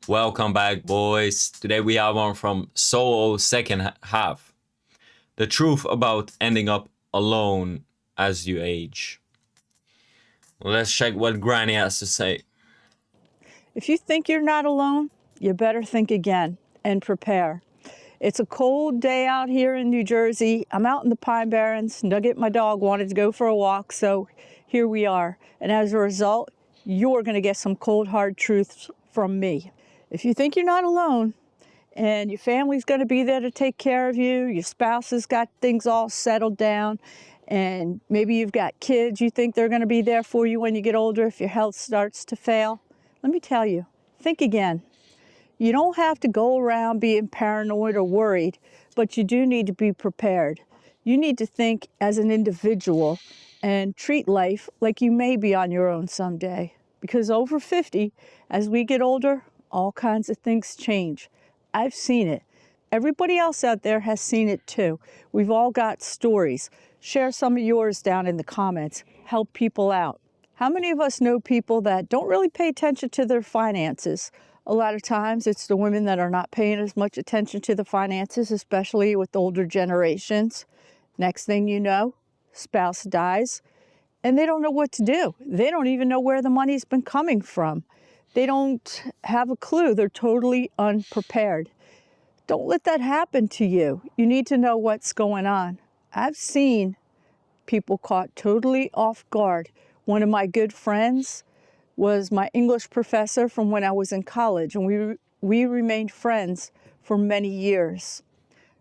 Welcome back, boys. Today we have one from Solo second half. The truth about ending up alone as you age. Let's check what Granny has to say. If you think you're not alone, you better think again and prepare. It's a cold day out here in New Jersey. I'm out in the Pine Barrens. Nugget, my dog, wanted to go for a walk, so here we are. And as a result, you're going to get some cold, hard truths from me. If you think you're not alone and your family's going to be there to take care of you, your spouse has got things all settled down, and maybe you've got kids you think they're going to be there for you when you get older if your health starts to fail, let me tell you, think again. You don't have to go around being paranoid or worried, but you do need to be prepared. You need to think as an individual and treat life like you may be on your own someday. Because over 50, as we get older, all kinds of things change. I've seen it. Everybody else out there has seen it too. We've all got stories. Share some of yours down in the comments. Help people out. How many of us know people that don't really pay attention to their finances? A lot of times it's the women that are not paying as much attention to the finances, especially with older generations. Next thing you know, spouse dies, and they don't know what to do. They don't even know where the money's been coming from. They don't have a clue. They're totally unprepared. Don't let that happen to you. You need to know what's going on. I've seen people caught totally off guard. One of my good friends was my English professor from when I was in college, and we remained friends for many years.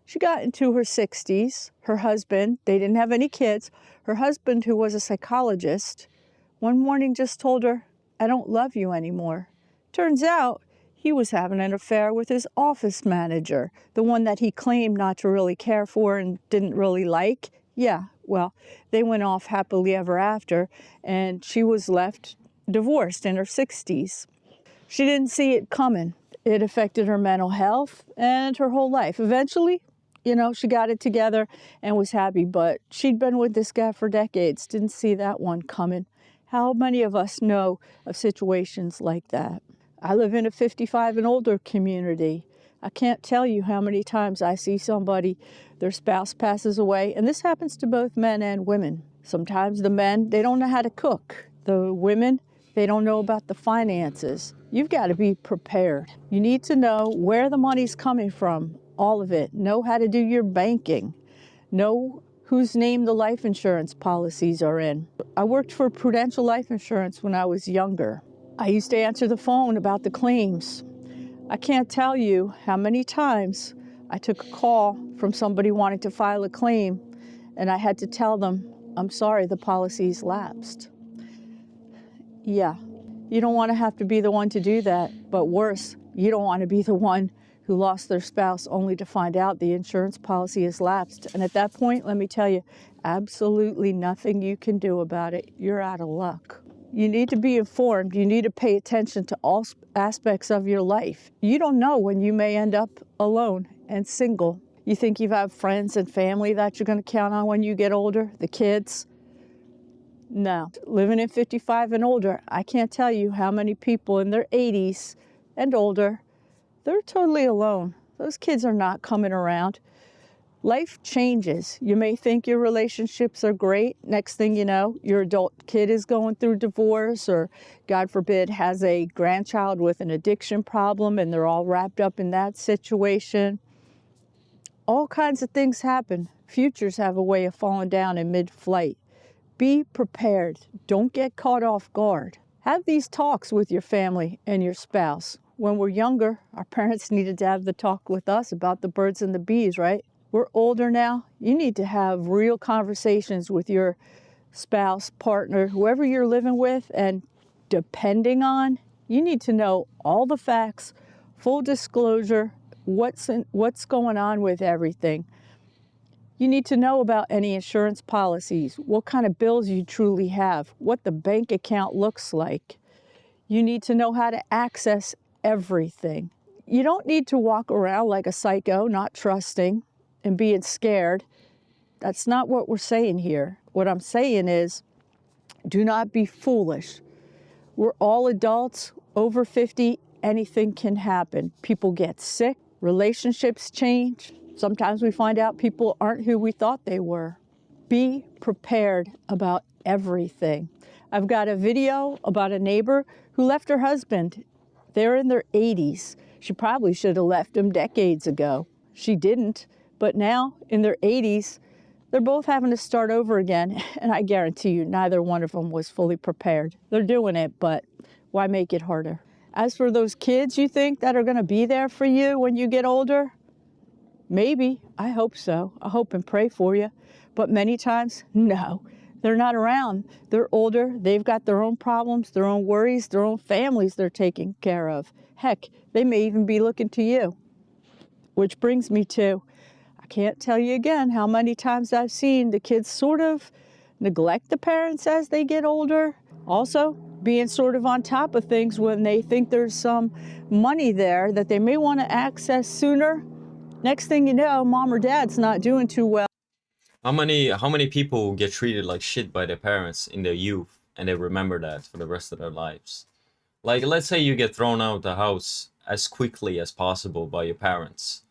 She got into her 60s. Her husband, they didn't have any kids, her husband, who was a psychologist, one morning just told her, "I don't love you anymore." Turns out he was having an affair with his office manager, the one that he claimed not to really care for and didn't really like. Yeah, well, they went off happily ever after, and she was left divorced in her 60s. She didn't see it coming. It affected her mental health and her whole life. Eventually, she got it together and was happy, but she'd been with this guy for decades, didn't see that one coming. How many of us know of situations like that? I live in a 55 and older community. I can't tell you how many times I see somebody, their spouse passes away, and this happens to both men and women. Sometimes the men, they don't know how to cook. The women, they don't know about the finances. You've got to be prepared. You need to know where the money's coming from, all of it. Know how to do your banking. Know whose name the life insurance policies are in. I worked for Prudential Life Insurance when I was younger. I used to answer the phone about the claims. I can't tell you how many times I took a call from somebody wanting to file a claim, and I had to tell them, "I'm sorry, the policy's lapsed." Yeah, you don't want to have to be the one to do that, but worse, you don't want to be the one who lost their spouse only to find out the insurance policy has lapsed. And at that point, let me tell you, absolutely nothing you can do about it. You're out of luck. You need to be informed. You need to pay attention to all aspects of your life. You don't know when you may end up alone and single. You think you have friends and family that you're going to count on when you get older, the kids. No. Living in 55 and older, I can't tell you how many people in their 80s and older, they're totally alone. Those kids are not coming around. Life changes. You may think your relationships are great. Next thing you know, your adult kid is going through divorce or, God forbid, has a grandchild with an addiction problem and they're all wrapped up in that situation. All kinds of things happen. Futures have a way of falling down in mid-flight. Be prepared. Don't get caught off guard. Have these talks with your family and your spouse. When we're younger, our parents needed to have the talk with us about the birds and the bees, right? We're older now. You need to have real conversations with your spouse, partner, whoever you're living with and depending on. You need to know all the facts, full disclosure, what's going on with everything. You need to know about any insurance policies, what kind of bills you truly have, what the bank account looks like. You need to know how to access everything. You don't need to walk around like a psycho, not trusting and being scared. That's not what we're saying here. What I'm saying is, do not be foolish. We're all adults over 50 anything can happen. People get sick, relationships change. Sometimes we find out people aren't who we thought they were. Be prepared about everything. I've got a video about a neighbor who left her husband. They're in their 80s. She probably should have left him decades ago. She didn't, but now in their 80s, they're both having to start over again, and I guarantee you neither one of them was fully prepared. They're doing it, but why make it harder? As for those kids you think that are going to be there for you when you get older, maybe. I hope so. I hope and pray for you. But many times, no. They're not around. They're older. They've got their own problems, their own worries, their own families they're taking care of. Heck, they may even be looking to you. Which brings me to, I can't tell you again how many times I've seen the kids sort of neglect the parents as they get older. Also, being sort of on top of things when they think there's some money there that they may want to access sooner. Next thing you know, mom or dad's not doing too well. How many people get treated like shit by their parents in their youth and they remember that for the rest of their lives? Like, let's say you get thrown out of the house as quickly as possible by your parents.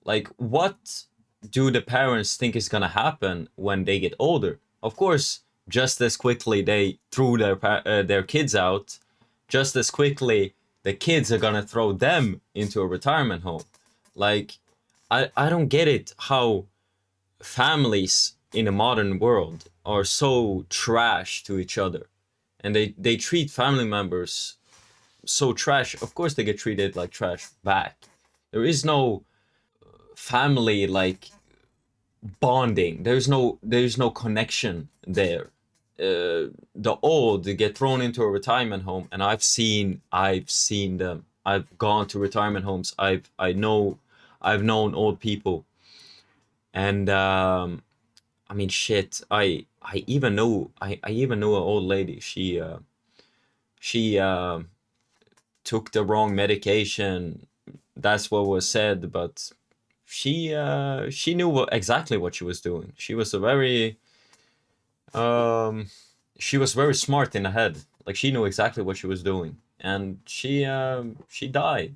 Like, what do the parents think is gonna happen when they get older? Of course, just as quickly they threw their kids out, just as quickly the kids are gonna throw them into a retirement home. Like, I don't get it how families in the modern world are so trash to each other, and they treat family members so trash. Of course they get treated like trash back. There is no family like bonding. There's no connection there. The old they get thrown into a retirement home, and I've seen them. I've gone to retirement homes. I've known old people, and I mean, shit. I even knew an old lady. She took the wrong medication. That's what was said, but she knew exactly what she was doing. Um she was very smart in the head. Like, she knew exactly what she was doing, and she died,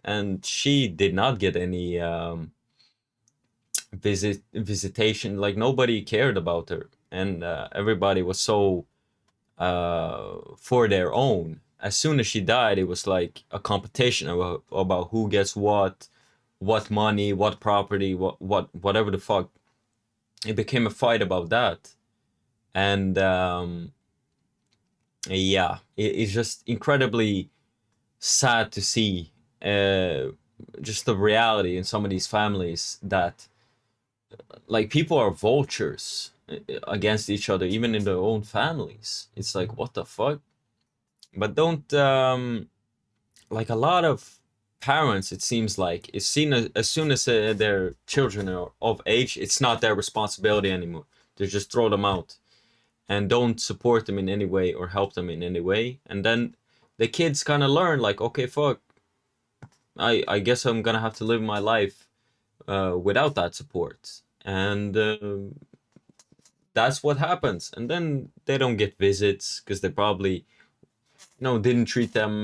and she did not get any visitation. Like, nobody cared about her, and everybody was so for their own. As soon as she died, it was like a competition about who gets what money, what property, whatever the fuck. It became a fight about that, and yeah, it's just incredibly sad to see just the reality in some of these families that, like, people are vultures against each other, even in their own families. It's like, what the fuck? But don't like, a lot of parents, it seems like, is seen as soon as their children are of age, it's not their responsibility anymore. They just throw them out and don't support them in any way or help them in any way. And then the kids kind of learn, like, okay, fuck, I guess I'm gonna have to live my life without that support. And that's what happens. And then they don't get visits because they probably, didn't treat them.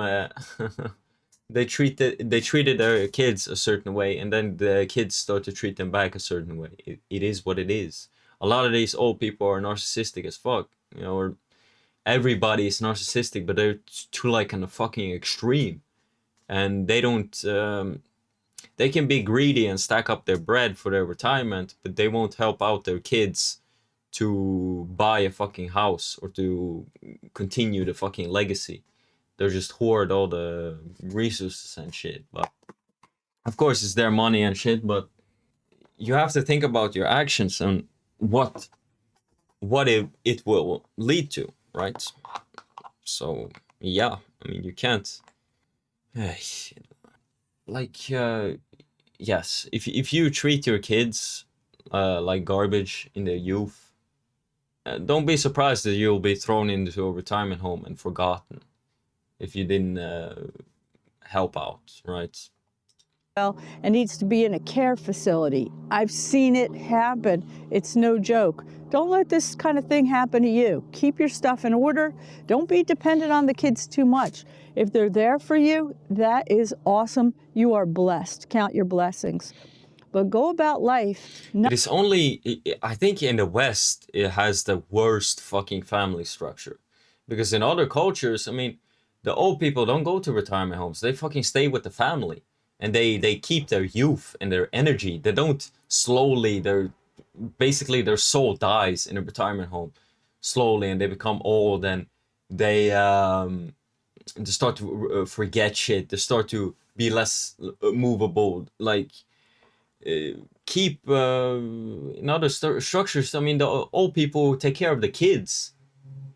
They treated their kids a certain way, and then the kids start to treat them back a certain way. It is what it is. A lot of these old people are narcissistic as fuck, or everybody is narcissistic, but they're to like in a fucking extreme, and they don't. They can be greedy and stack up their bread for their retirement, but they won't help out their kids to buy a fucking house or to continue the fucking legacy. They're just hoard all the resources and shit. But of course, it's their money and shit. But you have to think about your actions and what it will lead to, right? So yeah, I mean, you can't. Like, yes, if you treat your kids like garbage in their youth, don't be surprised that you'll be thrown into a retirement home and forgotten if you didn't help out, right? and needs to be in a care facility. I've seen it happen. It's no joke. Don't let this kind of thing happen to you. Keep your stuff in order. Don't be dependent on the kids too much. If they're there for you, that is awesome. You are blessed. Count your blessings. But go about life. It is only, I think in the West, it has the worst fucking family structure. Because in other cultures, I mean, the old people don't go to retirement homes. They fucking stay with the family. And they keep their youth and their energy. They don't slowly, basically their soul dies in a retirement home slowly, and they become old, and they start to forget shit. They start to be less movable. Like, keep in other structures, I mean, the old people take care of the kids,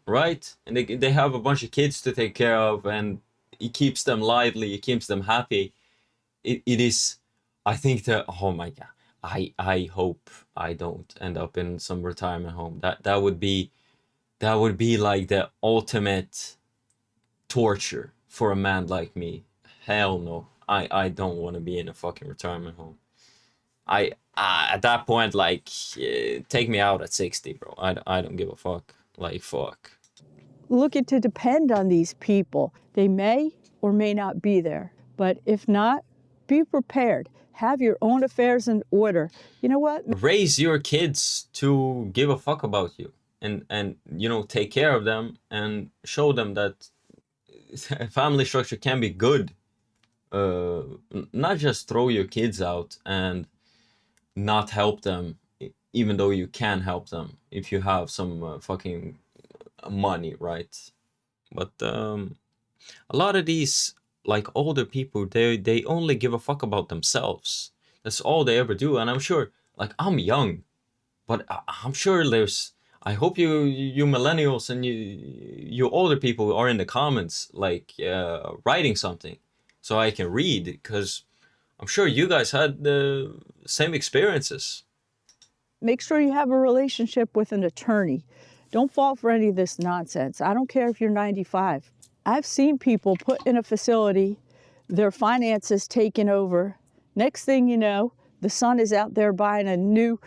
right? And they have a bunch of kids to take care of, and it keeps them lively, it keeps them happy. It is, I think that, oh my god, I hope I don't end up in some retirement home. That would be like the ultimate torture for a man like me. Hell no. I don't want to be in a fucking retirement home. I at that point, like, take me out at 60, bro. I don't give a fuck. Like, fuck. Looking to depend on these people. They may or may not be there. But if not, be prepared. Have your own affairs in order. You know what? Raise your kids to give a fuck about you, and you know, take care of them and show them that family structure can be good. Not just throw your kids out and not help them, even though you can help them if you have some fucking money, right? But a lot of these, like, older people, they only give a fuck about themselves. That's all they ever do. And I'm sure, like, I'm young, but I'm sure there's, I hope you millennials and you older people are in the comments, like, writing something so I can read, because I'm sure you guys had the same experiences. Make sure you have a relationship with an attorney. Don't fall for any of this nonsense. I don't care if you're 95. I've seen people put in a facility, their finances taken over. Next thing you know, the son is out there buying a new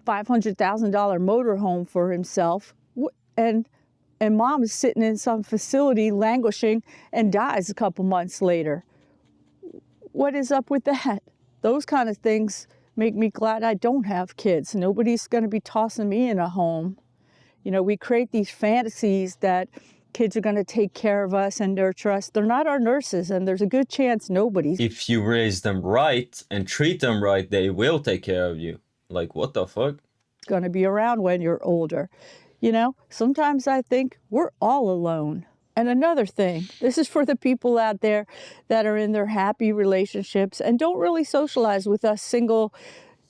$500,000 motorhome for himself, and mom is sitting in some facility languishing and dies a couple months later. What is up with that? Those kind of things make me glad I don't have kids. Nobody's going to be tossing me in a home. You know, we create these fantasies that kids are going to take care of us and nurture us. They're not our nurses, and there's a good chance nobody's. If you raise them right and treat them right, they will take care of you. Like, what the fuck? Going to be around when you're older. You know, sometimes I think we're all alone. And another thing, this is for the people out there that are in their happy relationships and don't really socialize with us single,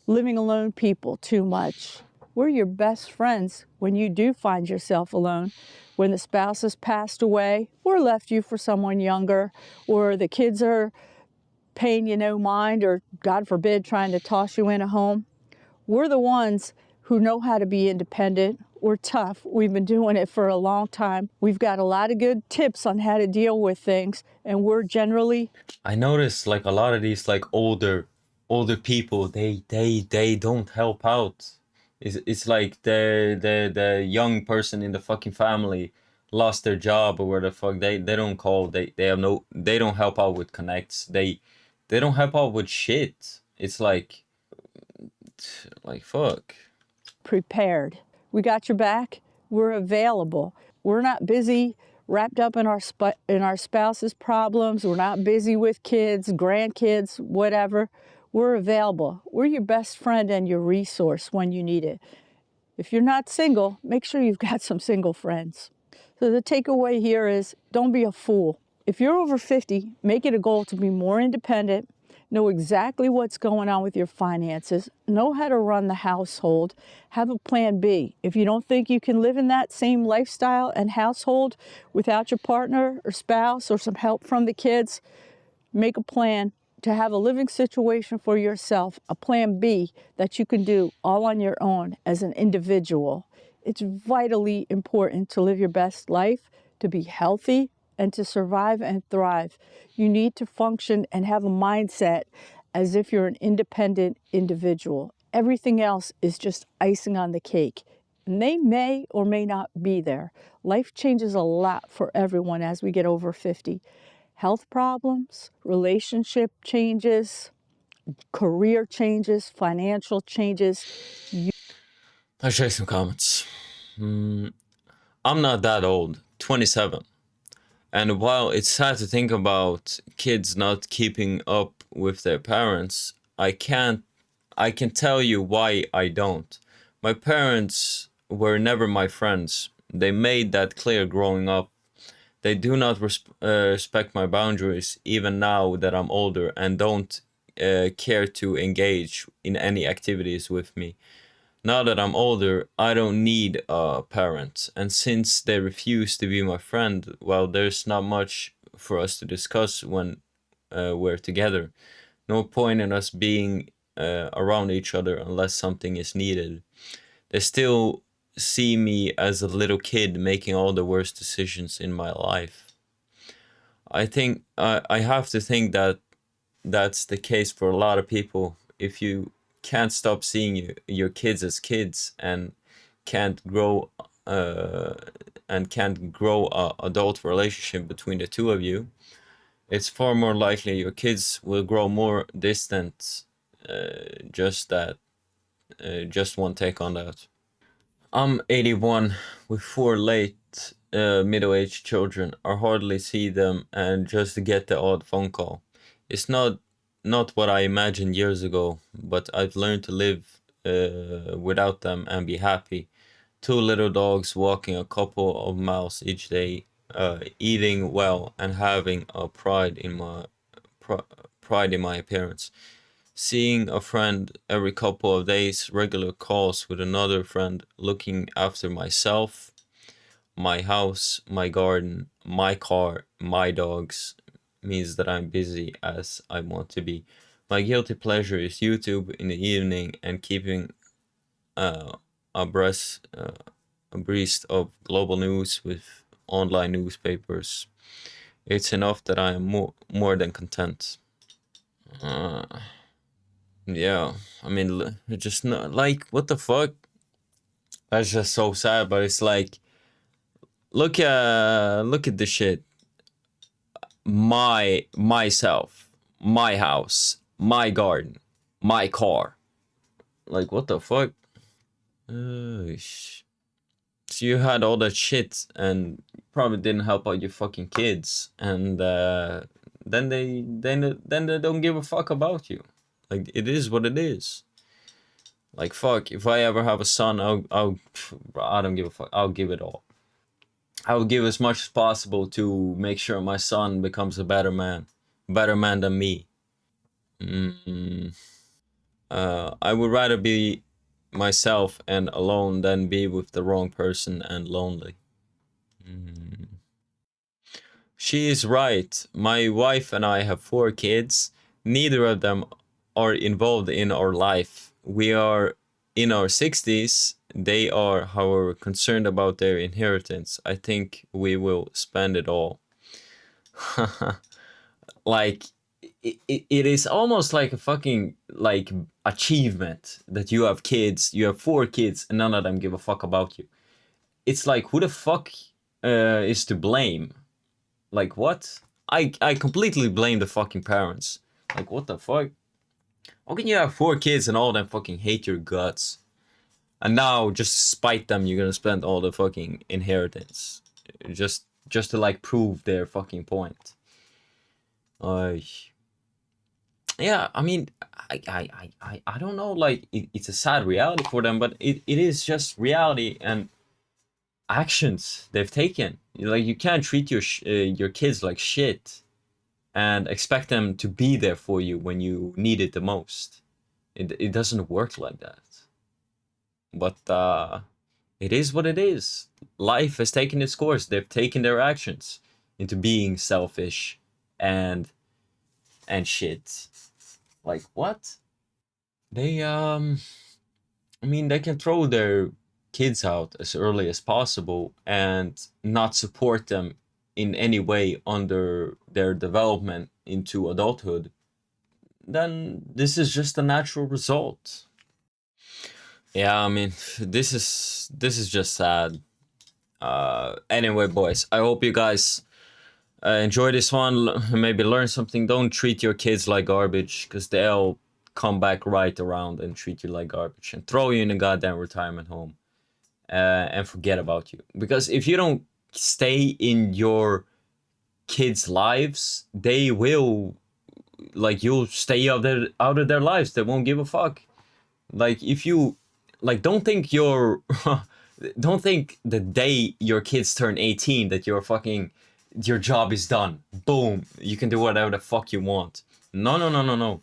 living alone people too much. We're your best friends when you do find yourself alone. When the spouse has passed away or left you for someone younger, or the kids are paying you no mind, or God forbid trying to toss you in a home. We're the ones who know how to be independent. We're tough. We've been doing it for a long time. We've got a lot of good tips on how to deal with things, and we're generally... I notice, like, a lot of these, like, older people, they don't help out. It's like the young person in the fucking family lost their job or where the fuck, they don't call, they have no, they don't help out with connects, they don't help out with shit. It's like fuck. Prepared. We got your back. We're available. We're not busy wrapped up in our spouse's problems. We're not busy with kids, grandkids, whatever. We're available. We're your best friend and your resource when you need it. If you're not single, make sure you've got some single friends. So the takeaway here is, don't be a fool. If you're over 50, make it a goal to be more independent, know exactly what's going on with your finances, know how to run the household, have a plan B. If you don't think you can live in that same lifestyle and household without your partner or spouse or some help from the kids, make a plan to have a living situation for yourself, a plan B that you can do all on your own as an individual. It's vitally important to live your best life, to be healthy, and to survive and thrive. You need to function and have a mindset as if you're an independent individual. Everything else is just icing on the cake. And they may or may not be there. Life changes a lot for everyone as we get over 50. Health problems, relationship changes, career changes, financial changes. Let's check some comments. I'm not that old, 27. And while it's sad to think about kids not keeping up with their parents, I can tell you why I don't. My parents were never my friends. They made that clear growing up. They do not respect my boundaries even now that I'm older and don't care to engage in any activities with me. Now that I'm older, I don't need a parent, and since they refuse to be my friend, well, there's not much for us to discuss when we're together. No point in us being around each other unless something is needed. They still see me as a little kid making all the worst decisions in my life. I think I have to think that that's the case for a lot of people. If you can't stop seeing your kids as kids and can't grow uh, can't grow a adult relationship between the two of you, it's far more likely your kids will grow more distant. Just that, just one take on that. I'm 81 with four late middle-aged children. I hardly see them and just get the odd phone call. It's not what I imagined years ago, but I've learned to live without them and be happy. Two little dogs walking a couple of miles each day, eating well and having a pride in my appearance. Seeing a friend every couple of days, regular calls with another friend, looking after myself, my house, my garden, my car, my dogs, means that I'm busy as I want to be. My guilty pleasure is YouTube in the evening and keeping uh, abreast, uh, abreast of global news with online newspapers. It's enough that I am more than content. Uh, yeah, I mean, just not like what the fuck. That's just so sad. But it's like, look at the shit. Myself, my house, my garden, my car. Like what the fuck? So you had all that shit and probably didn't help out your fucking kids, and then they don't give a fuck about you. Like it is what it is. Like fuck, if I ever have a son, I don't give a fuck. I'll give it all. I will give as much as possible to make sure my son becomes better man than me. Mm. I would rather be myself and alone than be with the wrong person and lonely. Mm. She is right. My wife and I have four kids. Neither of them are involved in our life. We are in our 60s. They are, however, concerned about their inheritance. I think we will spend it all. Like, it is almost like a fucking like achievement that you have kids. You have four kids, and none of them give a fuck about you. It's like, who the fuck is to blame? Like what? I completely blame the fucking parents. Like what the fuck? How can you have four kids and all of them fucking hate your guts? And now just to spite them, you're gonna spend all the fucking inheritance. Just to like prove their fucking point. Like yeah, I mean I don't know, like it's a sad reality for them, but it is just reality and actions they've taken. Like you can't treat your kids like shit and expect them to be there for you when you need it the most. It doesn't work like that. But it is what it is. Life has taken its course. They've taken their actions into being selfish and shit. Like what? They I mean they can throw their kids out as early as possible and not support them in any way under their development into adulthood. then this is just a natural result. Yeah, I mean, this is just sad. Anyway, boys, I hope you guys enjoy this one. Maybe learn something. Don't treat your kids like garbage, because they'll come back right around and treat you like garbage and throw you in a goddamn retirement home and forget about you. Because if you don't stay in your kids' lives, they will, like, you'll stay out of their lives. They won't give a fuck. Like, if you, like, don't think you're don't think the day your kids turn 18 that you're fucking, your job is done. Boom, you can do whatever the fuck you want. No, no, no, no, no.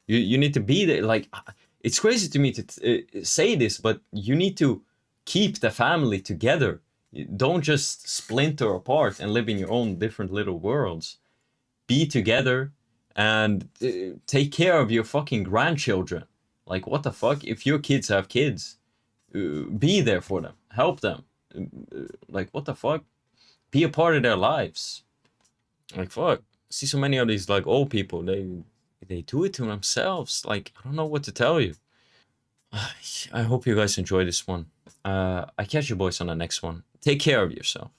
You need to be there. Like, it's crazy to me to say this, but you need to keep the family together. Don't just splinter apart and live in your own different little worlds. Be together and take care of your fucking grandchildren. Like, what the fuck? If your kids have kids, be there for them, help them. Like, what the fuck? Be a part of their lives. Like, fuck. I see so many of these, like, old people. They do it to themselves. Like, I don't know what to tell you. I hope you guys enjoy this one. I catch you boys on the next one. Take care of yourself.